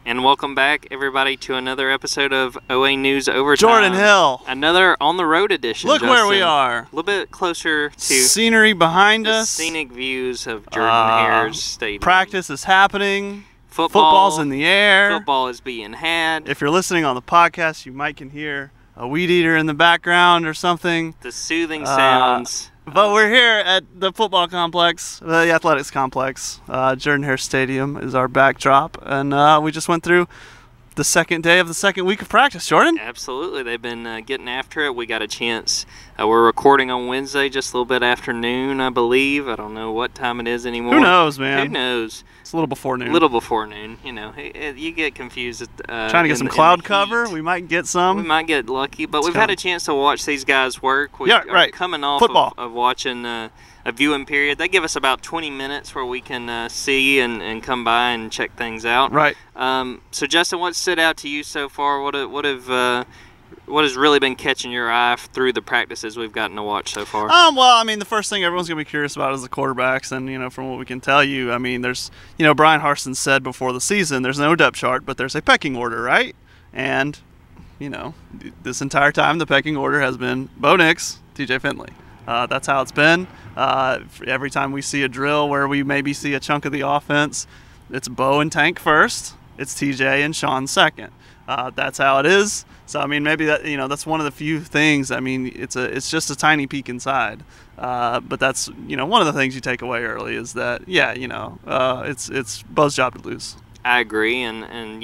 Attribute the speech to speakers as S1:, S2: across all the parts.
S1: And welcome back, everybody, to another episode of OA News Overtime.
S2: Jordan Hill.
S1: Another on-the-road edition.
S2: Look
S1: Justin.
S2: where we are.
S1: A little bit closer to
S2: scenery behind
S1: the
S2: us.
S1: Scenic views of Jordan-Hare's Stadium.
S2: Practice is happening.
S1: Football's
S2: in the air.
S1: Football is being had.
S2: If you're listening on the podcast, you might can hear a weed eater in the background or something.
S1: The soothing sounds.
S2: But we're here at the football complex, the athletics complex. Jordan-Hare Stadium is our backdrop, and we just went through the second day of the second week of practice. Jordan?
S1: Absolutely. They've been getting after it. We got a chance. We're recording on Wednesday, just a little bit after noon, I believe. I don't know what time it is anymore.
S2: Who knows, man?
S1: Who knows?
S2: It's a little before noon.
S1: A little before noon. You know, you get confused.
S2: Trying to get some cloud cover. We might get some.
S1: We might get lucky, but we've had a chance to watch these guys work. We
S2: right.
S1: Coming off
S2: football.
S1: Of watching a viewing period. They give us about 20 minutes where we can see and come by and check things out.
S2: Right.
S1: So, Justin, what stood out to you so far? What has really been catching your eye through the practices we've gotten to watch so far?
S2: Well, I mean, the first thing everyone's going to be curious about is the quarterbacks. And, from what we can tell you, I mean, there's, Brian Harsin said before the season, there's no depth chart, but there's a pecking order, right? And, this entire time the pecking order has been Bo Nix, TJ Finley. That's how it's been. Every time we see a drill where we maybe see a chunk of the offense, it's Bo and Tank first. It's TJ and Sean second. That's how it is. So I mean, maybe that that's one of the few things. I mean, it's just a tiny peek inside. But that's one of the things you take away early is that it's Bo's job to lose.
S1: I agree, and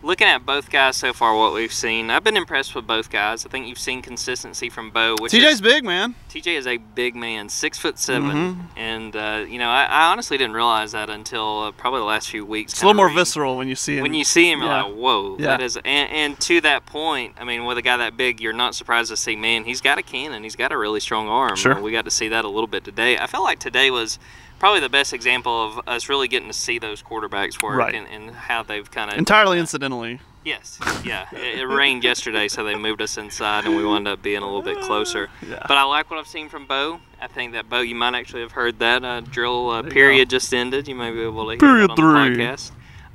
S1: looking at both guys so far, what we've seen, I've been impressed with both guys. I think you've seen consistency from Bo.
S2: TJ's big, man.
S1: TJ is a big man, 6'7", and I honestly didn't realize that until probably the last few weeks.
S2: It's a little more visceral when you see him.
S1: When you see him, you're like, whoa,
S2: yeah.
S1: That is. And to that point, I mean, with a guy that big, you're not surprised to see, man, he's got a cannon. He's got a really strong arm.
S2: Sure.
S1: We got to see that a little bit today. I felt like today was probably the best example of us really getting to see those quarterbacks work,
S2: right.
S1: and how they've kind of
S2: entirely incidentally.
S1: Yes, yeah. It rained yesterday, so they moved us inside, and we wound up being a little bit closer.
S2: Yeah.
S1: But I like what I've seen from Bo. I think that Bo, you might actually have heard that drill period just ended. You may be able to hear
S2: period
S1: that on
S2: 3.
S1: the podcast.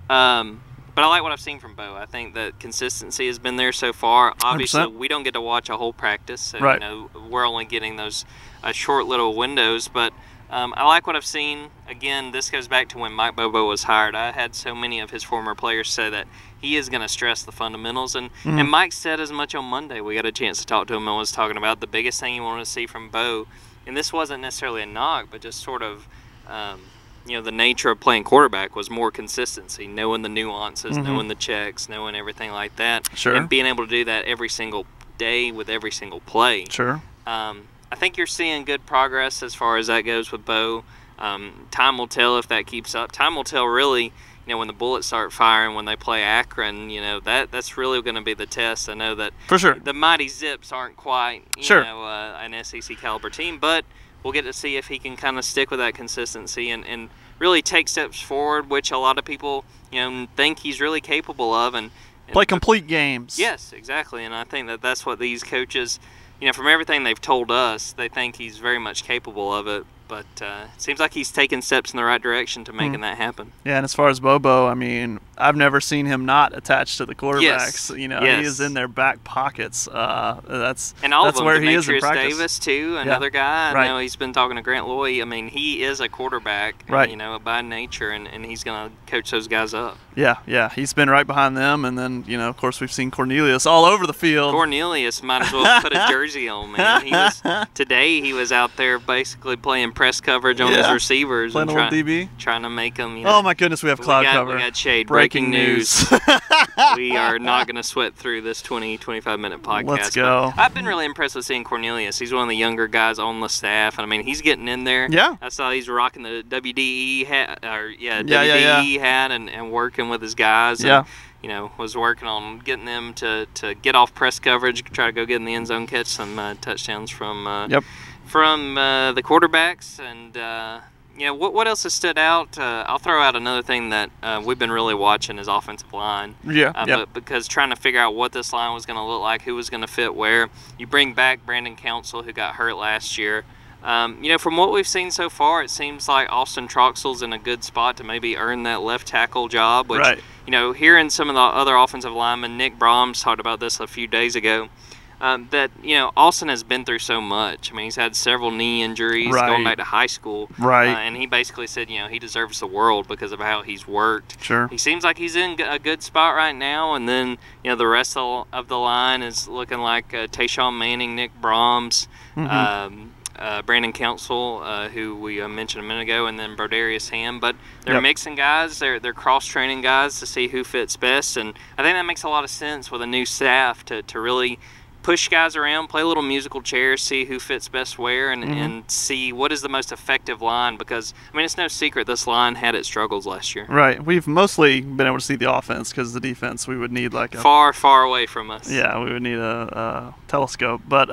S1: But I like what I've seen from Bo. I think that consistency has been there so far. Obviously,
S2: 100%.
S1: we don't get to watch a whole practice, so
S2: right.
S1: We're only getting those short little windows. But I like what I've seen. Again, this goes back to when Mike Bobo was hired. I had so many of his former players say that he is going to stress the fundamentals. And Mike said as much on Monday. We got a chance to talk to him and was talking about the biggest thing he wanted to see from Bo. And this wasn't necessarily a knock, but just sort of, the nature of playing quarterback was more consistency, knowing the nuances, knowing the checks, knowing everything like that.
S2: Sure.
S1: And being able to do that every single day with every single play.
S2: Sure.
S1: I think you're seeing good progress as far as that goes with Bo. Time will tell if that keeps up. Time will tell really, when the bullets start firing when they play Akron, that's really going to be the test. I know that
S2: for sure
S1: the Mighty Zips aren't quite, an SEC caliber team, but we'll get to see if he can kind of stick with that consistency and really take steps forward, which a lot of people, think he's really capable of. And
S2: play complete games.
S1: Yes, exactly. And I think that that's what these coaches, from everything they've told us, they think he's very much capable of it. But it seems like he's taking steps in the right direction to making that happen.
S2: Yeah, and as far as Bobo, I mean, I've never seen him not attached to the quarterbacks.
S1: Yes.
S2: He is in their back pockets. That's
S1: where
S2: he is in practice.
S1: Davis too, another guy.
S2: Right.
S1: I know he's been talking to Grant Loy. I mean, he is a quarterback,
S2: right.
S1: By nature, and he's going to coach those guys up.
S2: Yeah, he's been right behind them, and then of course we've seen Cornelius all over the field.
S1: Cornelius might as well put a jersey on, man. Today he was out there basically playing press coverage on his receivers
S2: playing
S1: and trying to make them.
S2: Oh my goodness, we have cloud cover.
S1: We got shade. Breaking news. We are not going to sweat through this 25 minute podcast.
S2: Let's go.
S1: I've been really impressed with seeing Cornelius. He's one of the younger guys on the staff, and I mean he's getting in there.
S2: Yeah.
S1: I saw he's rocking the WDE hat, WDE hat, and working with his guys.
S2: Yeah.
S1: And, was working on getting them to get off press coverage, try to go get in the end zone, catch some touchdowns from the quarterbacks. And what else has stood out? I'll throw out another thing that we've been really watching is offensive line. But because trying to figure out what this line was going to look like, who was going to fit where. You bring back Brandon Council, who got hurt last year. From what we've seen so far, it seems like Austin Troxell's in a good spot to maybe earn that left tackle job. Which,
S2: right.
S1: Hearing some of the other offensive linemen, Nick Brahms talked about this a few days ago. That Austin has been through so much. I mean, he's had several knee injuries going back to high school,
S2: right?
S1: And he basically said, he deserves the world because of how he's worked.
S2: Sure.
S1: He seems like he's in a good spot right now, and then the rest of the line is looking like Tayshawn Manning, Nick Brahms, Brandon Council, who we mentioned a minute ago, and then Brodarius Ham. But they're mixing guys. They're cross-training guys to see who fits best, and I think that makes a lot of sense with a new staff to really push guys around, play a little musical chairs, see who fits best where, and see what is the most effective line. Because, it's no secret this line had its struggles last year.
S2: Right. We've mostly been able to see the offense because the defense we would need like a...
S1: Far away from us.
S2: Yeah, we would need a telescope. But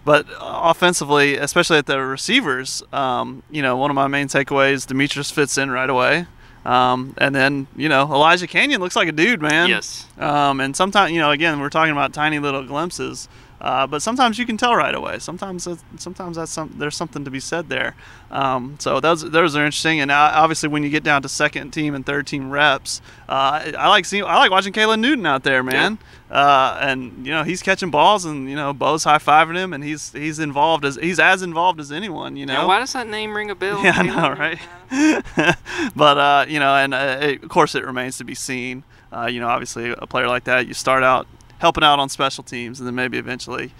S2: offensively, especially at the receivers, one of my main takeaways, Demetrius fits in right away. And then, Elijah Canyon looks like a dude, man.
S1: Yes.
S2: And sometimes, again, we're talking about tiny little glimpses, but sometimes you can tell right away. Sometimes there's something to be said there. So those are interesting. And obviously, when you get down to second team and third team reps, I like watching Kayla Newton out there, man.
S1: Yeah.
S2: And he's catching balls, and Bo's high-fiving him, and he's as involved as anyone.
S1: Now, why does that name ring a bell?
S2: Yeah, I know, right? But of course it remains to be seen. Obviously a player like that, you start out helping out on special teams, and then maybe eventually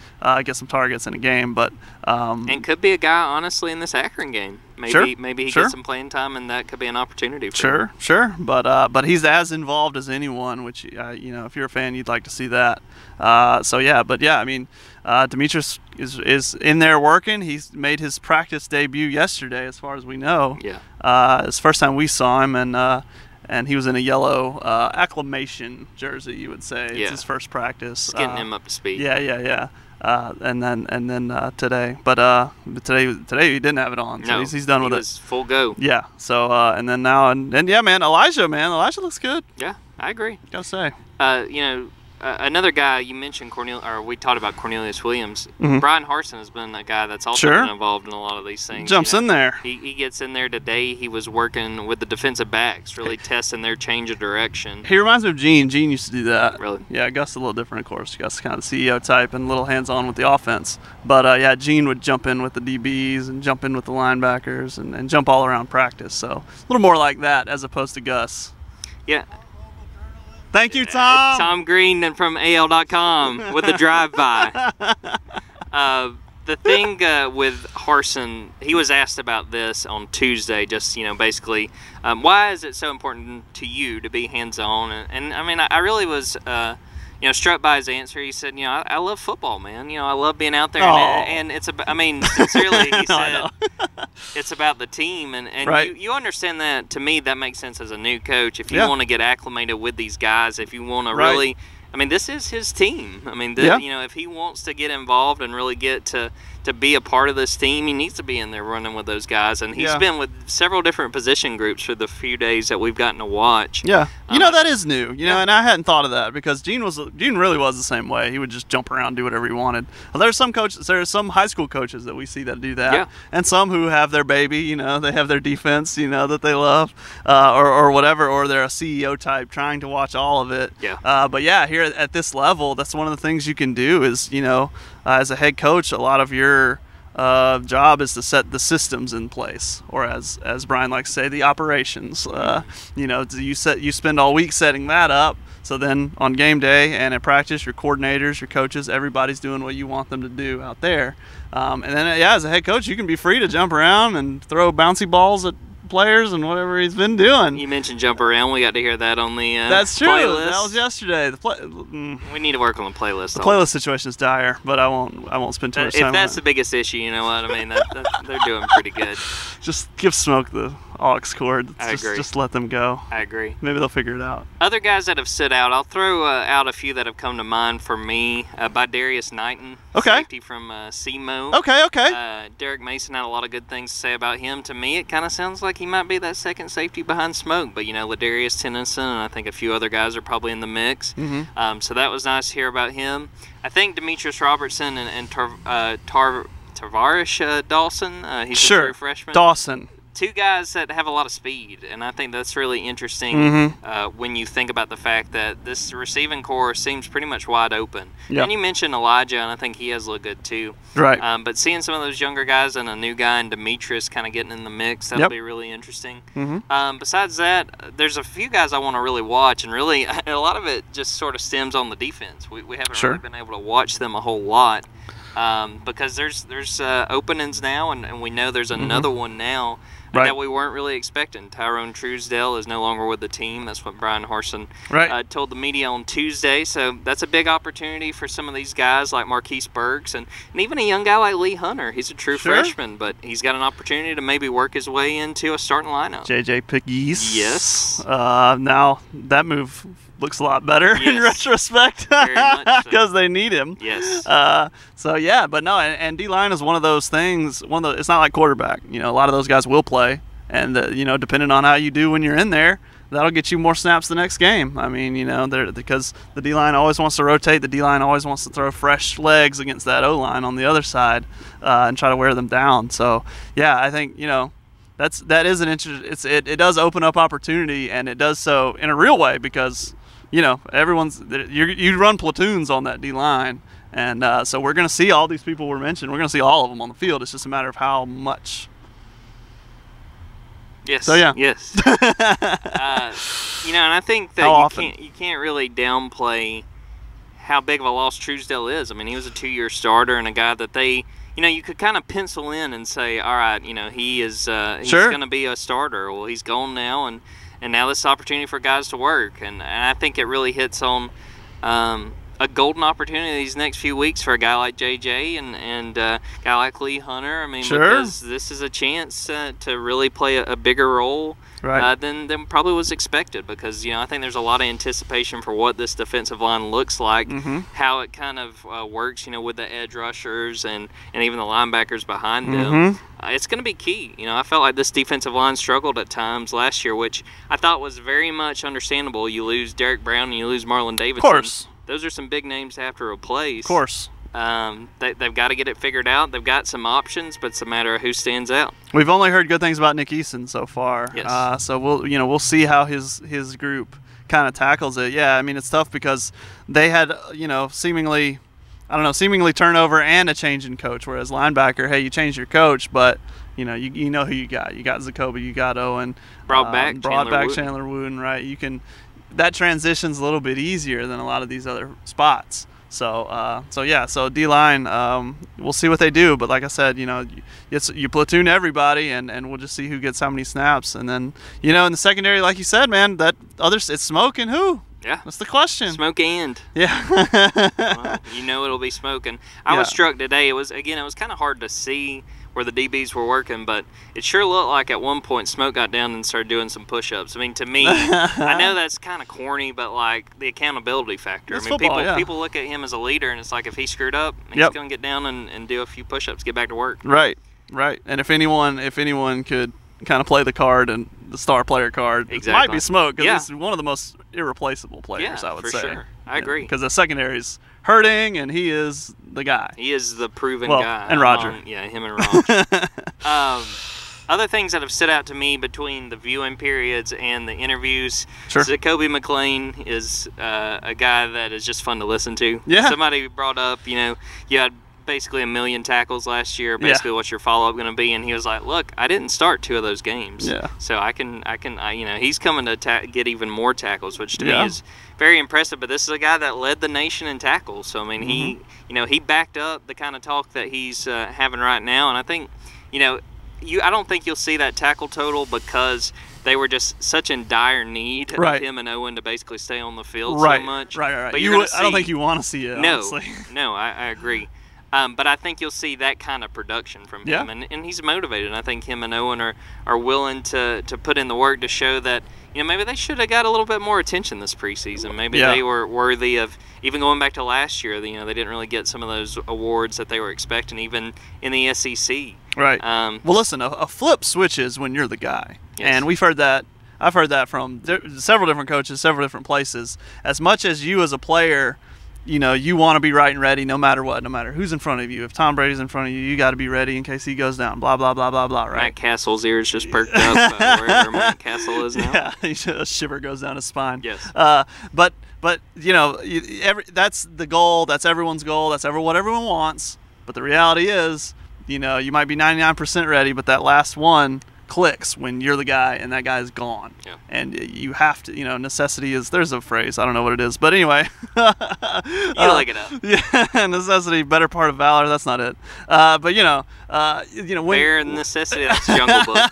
S2: get some targets in a game. But
S1: and could be a guy, honestly, in this Akron game. Maybe he gets some playing time, and that could be an opportunity for him.
S2: Sure. But he's as involved as anyone, which if you're a fan, you'd like to see that. Demetrius is in there working. He's made his practice debut yesterday, as far as we know.
S1: Yeah.
S2: It's the first time we saw him, and he was in a yellow acclamation jersey, you would say. It's his first practice.
S1: Just getting him up to speed.
S2: Yeah. And then today, but today he didn't have it on, so he's done with it.
S1: He was full go.
S2: Yeah. So and then now and yeah, man, Elijah looks good.
S1: Yeah, I agree.
S2: Gotta say.
S1: Another guy you mentioned, we talked about Cornelius Williams. Brian Harsin has been a guy that's also been involved in a lot of these things.
S2: Jumps in there.
S1: He gets in there today. He was working with the defensive backs, really testing their change of direction.
S2: He reminds me of Gene. Gene used to do that.
S1: Really?
S2: Yeah, Gus a little different, of course. Gus kind of the CEO type and a little hands-on with the offense. But Gene would jump in with the DBs and jump in with the linebackers and jump all around practice. So a little more like that as opposed to Gus.
S1: Yeah.
S2: Thank you, Tom.
S1: Tom Green from AL.com with the drive-by. The thing with Harsin, he was asked about this on Tuesday, just, basically, why is it so important to you to be hands-on? And I really was, struck by his answer. He said, I love football, man. I love being out there. And it's about, sincerely, he said, it's about the team. And
S2: right.
S1: you understand that. To me, that makes sense as a new coach. If you want to get acclimated with these guys, if you want to really, this is his team. If he wants to get involved and really get to be a part of this team, he needs to be in there running with those guys. And he's been with several different position groups for the few days that we've gotten to watch.
S2: Yeah, that is new. And I hadn't thought of that because Gene really was the same way. He would just jump around, do whatever he wanted. Well, there's some high school coaches that we see that do that, and some who have their baby. They have their defense, that they love, or whatever, or they're a CEO type trying to watch all of it.
S1: Yeah.
S2: But here at this level, that's one of the things you can do is as a head coach, a lot of your job is to set the systems in place, or as Brian likes to say, the operations. You spend all week setting that up, so then on game day and at practice, your coordinators, your coaches, everybody's doing what you want them to do out there. And then as a head coach, you can be free to jump around and throw bouncy balls at players and whatever he's been doing.
S1: You mentioned jump around. We got to hear that on the
S2: That's true.
S1: playlist.
S2: That was yesterday.
S1: We need to work on the playlist.
S2: The playlist situation is dire, but I won't spend too much time on
S1: If that's the biggest issue, you know what? They're doing pretty good.
S2: Just give Smoke the aux cord.
S1: I agree.
S2: Just let them go.
S1: I agree.
S2: Maybe they'll figure it out.
S1: Other guys that have stood out, I'll throw out a few that have come to mind for me. By Darius Knighton, safety from SEMO.
S2: Okay.
S1: Derek Mason had a lot of good things to say about him. To me, it kind of sounds like he might be that second safety behind Smoke. But, Ladarius Tennyson and I think a few other guys are probably in the mix.
S2: Mm-hmm.
S1: So that was nice to hear about him. I think Demetrius Robertson and Tavarish Dawson. He's a
S2: Sure.
S1: true freshman.
S2: Dawson.
S1: Two guys that have a lot of speed, and I think that's really interesting when you think about the fact that this receiving core seems pretty much wide open.
S2: Yep.
S1: And you mentioned Elijah, and I think he has looked good too.
S2: Right.
S1: But seeing some of those younger guys and a new guy in Demetrius kind of getting in the mix, that'll be really interesting. Besides that, there's a few guys I want to really watch, and really a lot of it just sort of stems on the defense. We haven't really been able to watch them a whole lot because there's openings now, and we know there's another one now. That we weren't really expecting. Tyrone Truesdale is no longer with the team. That's what Brian Harsin told the media on Tuesday. So that's a big opportunity for some of these guys like Marquise Burks and even a young guy like Lee Hunter. He's a true freshman, but he's got an opportunity to maybe work his way into a starting lineup.
S2: J.J. Pegues.
S1: Yes.
S2: Now that move looks a lot better in retrospect because they need him.
S1: Yes.
S2: So yeah, but no, and D-line is one of those things. It's not like quarterback. A lot of those guys will play, and depending on how you do when you're in there, that'll get you more snaps the next game. I mean, because the D-line always wants to rotate. The D-line always wants to throw fresh legs against that O-line on the other side and try to wear them down. So yeah, I think that is an interest. It does open up opportunity, and it does so in a real way because you run platoons on that D-line, and so we're going to see all these people we're mentioning. We're going to see all of them on the field. It's just a matter of how much.
S1: Yes.
S2: So yeah.
S1: Yes. And I think that you can't really downplay how big of a loss Truesdale is. I mean, he was a 2-year starter and a guy that they. You could kind of pencil in and say, all right, he's going to be a starter. Well, he's gone now, and now this is opportunity for guys to work. And I think it really hits on a golden opportunity these next few weeks for a guy like JJ and a guy like Lee Hunter. I mean, because this is a chance to really play a bigger role than probably was expected. Because I think there's a lot of anticipation for what this defensive line looks like, how it kind of works, with the edge rushers and even the linebackers behind them. It's going to be key. I felt like this defensive line struggled at times last year, which I thought was very much understandable. You lose Derek Brown and you lose Marlon Davidson.
S2: Of course.
S1: Those are some big names to have to replace.
S2: Of course.
S1: They've got to get it figured out. They've got some options, but it's a matter of who stands out.
S2: We've only heard good things about Nick Eason so far.
S1: Yes.
S2: So we'll see how his group kind of tackles it. Yeah, I mean it's tough because they had seemingly turnover and a change in coach. Whereas linebacker, hey, you changed your coach, but you know who you got. You got Zacoby, you got Owen,
S1: brought back
S2: Chandler Wooten, right? You can. That transition's a little bit easier than a lot of these other spots. So D-line, we'll see what they do. But like I said, you platoon everybody, and we'll just see who gets how many snaps. And then, in the secondary, like you said, man, it's Smoke and who?
S1: Yeah.
S2: That's the question.
S1: Smoke and.
S2: Yeah.
S1: Well, it'll be smoking. I was struck today. It was kind of hard to see where the DBs were working, but it sure looked like at one point Smoke got down and started doing some push-ups. I mean, to me, I know that's kind of corny, but like the accountability factor.
S2: It's
S1: I mean,
S2: football,
S1: people look at him as a leader, and it's like if he screwed up, he's going to get down and do a few push-ups, get back to work.
S2: Right. And if anyone could kind of play the card and the star player card, it might be Smoke because he's one of the most irreplaasable players. I would say.
S1: Sure. I agree.
S2: Because the secondary's hurting, and he is the guy.
S1: He is the proven guy.
S2: And Roger.
S1: Him and Roger. Other things that have stood out to me between the viewing periods and the interviews, Zacoby McClain is a guy that is just fun to listen to.
S2: Yeah.
S1: Somebody brought up, you had basically 1 million tackles last year. Basically, what's your follow-up going to be? And he was like, "Look, I didn't start 2 of those games, so I can, he's coming to get even more tackles, which to me is very impressive. But this is a guy that led the nation in tackles, so I mean, he backed up the kind of talk that he's having right now, and I think, I don't think you'll see that tackle total because they were just such in dire need of him and Owen to basically stay on the field so much.
S2: Right.
S1: But
S2: I don't think you want to see it. Honestly.
S1: No, I agree. But I think you'll see that kind of production from him, and he's motivated. And I think him and Owen are willing to put in the work to show that maybe they should have got a little bit more attention this preseason. Maybe they were worthy of, even going back to last year. They didn't really get some of those awards that they were expecting, even in the SEC.
S2: Right. Well, listen, a flip switches when you're the guy, and we've heard that. I've heard that from several different coaches, several different places. As much as you as a player you want to be right and ready no matter what, no matter who's in front of you. If Tom Brady's in front of you, you got to be ready in case he goes down. Blah blah blah blah blah. Right?
S1: Matt Castle's ears just perked up wherever Matt Castle is now.
S2: Yeah, a shiver goes down his spine.
S1: Yes.
S2: But that's the goal. That's everyone's goal. That's what everyone wants. But the reality is, you might be 99% ready, but that last one clicks when you're the guy and that guy's gone.
S1: Yeah.
S2: And you have to, necessity is, there's a phrase, I don't know what it is, but anyway.
S1: You look it up.
S2: Yeah, necessity, better part of valor, that's not it. But when
S1: Bare necessity, that's Jungle Book.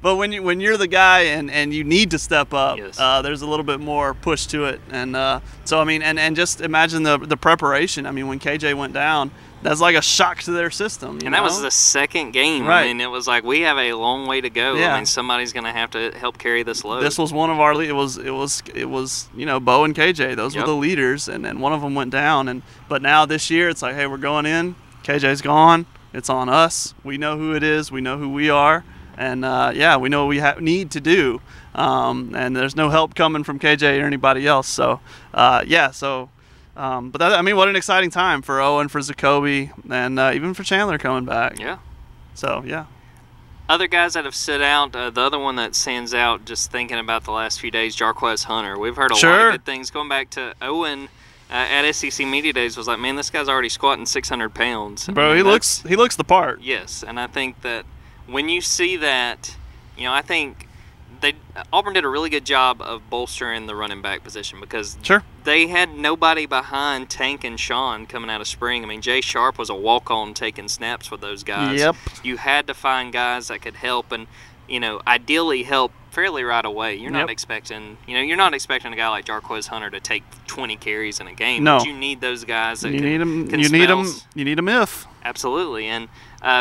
S2: But when you're the guy and you need to step up,
S1: yes.
S2: There's a little bit more push to it. And so I mean, and just imagine the preparation. I mean, when KJ went down, that's like a shock to their system.
S1: That was the second game.
S2: Right.
S1: I mean, it was like, we have a long way to go.
S2: Yeah.
S1: I mean, somebody's going to have to help carry this load.
S2: This was one of our it was Bo and KJ. Those were the leaders, and one of them went down. But now this year, it's like, hey, we're going in. KJ's gone. It's on us. We know who it is. We know who we are. And we know what we need to do. And there's no help coming from KJ or anybody else. So but what an exciting time for Owen, for Zacoby, and even for Chandler coming back.
S1: Yeah.
S2: So, yeah.
S1: Other guys that have sit out, the other one that stands out just thinking about the last few days, Jarquez Hunter. We've heard a lot of good things. Going back to Owen at SEC Media Days was like, man, this guy's already squatting 600 pounds.
S2: Bro, he looks the part.
S1: Yes, and I think that when you see that, I think Auburn did a really good job of bolstering the running back position because they had nobody behind Tank and Sean coming out of spring. I mean, Jay Sharp was a walk-on taking snaps with those guys.
S2: Yep.
S1: You had to find guys that could help and, ideally help fairly right away. You're not expecting, you're not expecting a guy like Jarquez Hunter to take 20 carries in a game.
S2: No.
S1: But you need those guys that
S2: you need them.
S1: can
S2: You
S1: smell.
S2: need them if.
S1: Absolutely, and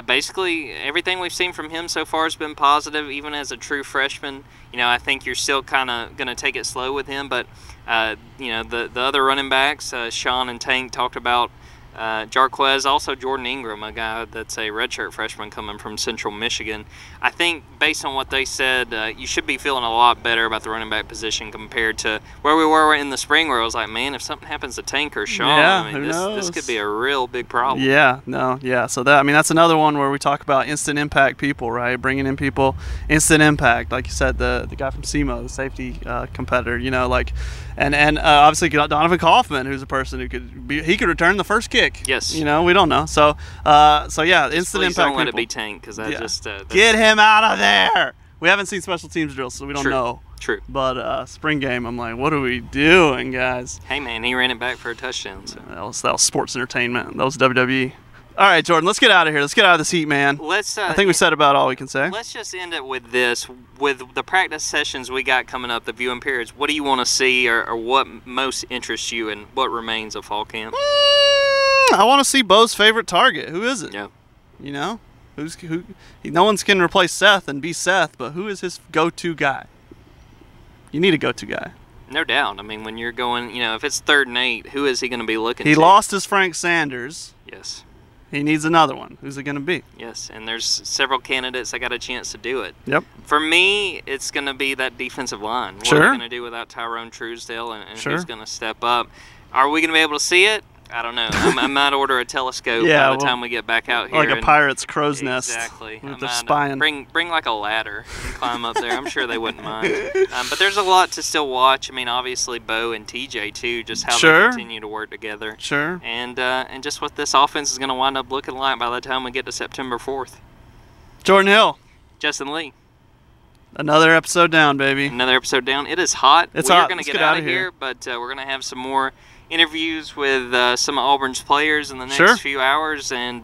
S1: basically everything we've seen from him so far has been positive. Even as a true freshman, I think you're still kind of going to take it slow with him. But the other running backs, Sean and Tank, talked about Jarquez, also Jordan Ingram, a guy that's a redshirt freshman coming from Central Michigan. I think based on what they said, you should be feeling a lot better about the running back position compared to where we were in the spring, where I was like, man, if something happens to Tank or Sean, this could be a real big problem.
S2: Yeah. So that's another one where we talk about instant impact people, right? Bringing in people, instant impact, like you said, the guy from SEMO, the safety competitor, and obviously Donovan Kaufman, who's a person who could return the first kick.
S1: Yes.
S2: We don't know. So yeah, instant
S1: Please
S2: impact
S1: don't let
S2: people.
S1: it be Tank, because
S2: get him out of there. We haven't seen special teams drills, so we don't know.
S1: True.
S2: But spring game, I'm like, what are we doing, guys?
S1: Hey man, he ran it back for a touchdown. So.
S2: That was sports entertainment. That was WWE. All right, Jordan, let's get out of here. Let's get out of this heat, man. I think we said about all we can say.
S1: Let's just end it with this. With the practice sessions we got coming up, the viewing periods, what do you want to see or what most interests you and what remains of fall camp?
S2: I want to see Bo's favorite target. Who is it?
S1: Yeah.
S2: Who? No one's can replace Seth and be Seth, but who is his go-to guy? You need a go-to guy.
S1: No doubt. I mean, when you're going, if it's 3rd and 8, who is he going to be looking to?
S2: He lost his Frank Sanders.
S1: Yes.
S2: He needs another one. Who's it going to be?
S1: Yes, and there's several candidates that got a chance to do it.
S2: Yep.
S1: For me, it's going to be that defensive line. What
S2: Sure.
S1: are we going to do without Tyrone Truesdale and
S2: Sure.
S1: who's going to step up? Are we going to be able to see it? I don't know. I might order a telescope by the time we get back out here.
S2: Like a pirate's crow's nest.
S1: Exactly.
S2: With the spine.
S1: Bring like a ladder and climb up there. I'm sure they wouldn't mind. But there's a lot to still watch. I mean, obviously, Bo and TJ, too, just how they continue to work together.
S2: Sure.
S1: And just what this offense is going to wind up looking like by the time we get to September 4th.
S2: Jordan Hill.
S1: Justin Lee.
S2: Another episode down, baby.
S1: Another episode down. It is hot.
S2: It's
S1: We're
S2: hot.
S1: going to
S2: Let's
S1: get out of here, but we're going to have some more interviews with some of Auburn's players in the next few hours and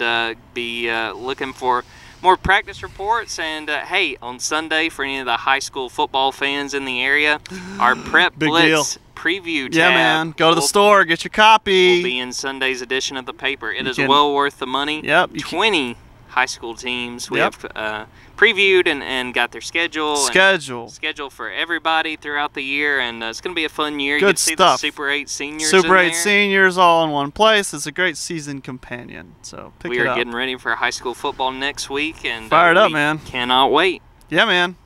S1: be looking for more practice reports. And, hey, on Sunday, for any of the high school football fans in the area, our Prep Blitz preview tab.
S2: Yeah, man. Go to the store. Get your copy.
S1: Will be in Sunday's edition of the paper. It is
S2: can-
S1: well worth the money.
S2: Yep.
S1: 20 high school teams we have previewed and got their schedule for everybody throughout the year, and it's going to be a fun year.
S2: Good
S1: you can see
S2: stuff.
S1: the Super 8 seniors
S2: Super
S1: in
S2: 8
S1: there.
S2: seniors all in one place. It's a great season companion. So pick
S1: we
S2: it
S1: are
S2: up.
S1: getting ready for high school football next week, and
S2: Fired up,
S1: we
S2: man.
S1: Cannot wait.
S2: Yeah, man.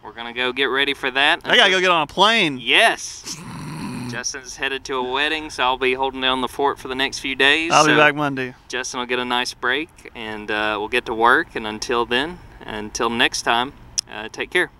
S1: We're going to go get ready for that.
S2: I got to go get on a plane.
S1: Yes. Justin's headed to a wedding, so I'll be holding down the fort for the next few days.
S2: I'll be back Monday.
S1: Justin will get a nice break, and we'll get to work. And until then, until next time, take care.